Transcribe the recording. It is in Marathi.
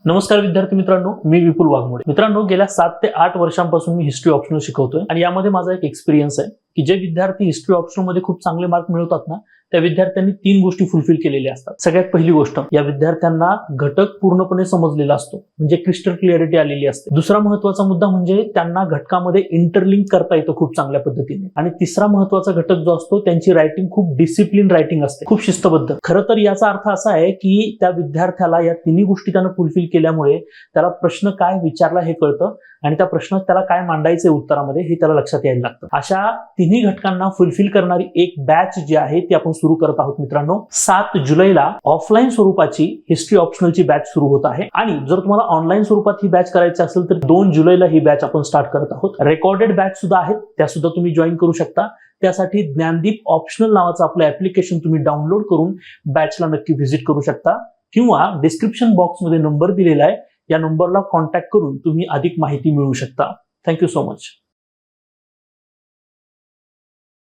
नमस्कार विद्यार्थी मित्रांनो, मी विपुल वाघमोडे. मित्रांनो, गेल्या 7 ते 8 वर्षांपासून मी हिस्ट्री ऑप्शनल शिकवतोय आणि यामध्ये माझा एक एक्सपिरियन्स आहे की जे विद्यार्थी हिस्ट्री ऑप्शनल मध्ये खूप चांगले मार्क मिळवतात ना, त्या विद्यार्थ्यांनी 3 गोष्टी फुलफिल केलेल्या असतात. सगळ्यात पहिली गोष्ट, या विद्यार्थ्यांना घटक पूर्णपणे समजलेला असतो, म्हणजे क्रिस्टल क्लिअरिटी आलेली असते. दुसरा महत्त्वाचा मुद्दा म्हणजे त्यांना घटकामध्ये इंटरलिंक करता येतं खूप चांगल्या पद्धतीने. आणि तिसरा महत्त्वाचा घटक जो असतो, त्यांची रायटिंग खूप डिसिप्लिन रायटिंग असते, खूप शिस्तबद्ध. खरं तर याचा अर्थ असा आहे की त्या विद्यार्थ्याला या तिन्ही गोष्टी त्यानं फुलफिल केल्यामुळे त्याला प्रश्न काय विचारला हे कळतं आणि त्या प्रश्नात त्याला काय मांडायचे उत्तरामध्ये हे त्याला लक्षात यायला लागतं. अशा तिन्ही घटकांना फुलफिल करणारी एक बॅच जी आहे ती आपण सुरू करत आहोत मित्रांनो. 7 जुलैला ऑफलाईन स्वरूपाची हिस्ट्री ऑप्शनलची बॅच सुरू होत आहे आणि जर तुम्हाला ऑनलाईन स्वरूपात ही बॅच करायची असेल तर 2 जुलैला ही बॅच आपण स्टार्ट करत आहोत. रेकॉर्डेड बॅच सुद्धा आहेत, त्या सुद्धा तुम्ही जॉईन करू शकता. त्यासाठी ज्ञानदीप ऑप्शनल नावाचं आपलं ऍप्लिकेशन तुम्ही डाउनलोड करून बॅचला नक्की व्हिजिट करू शकता किंवा डिस्क्रिप्शन बॉक्समध्ये नंबर दिलेला आहे, या नंबरला कॉन्टॅक्ट करून तुम्ही अधिक माहिती मिळवू शकता. Thank you so much.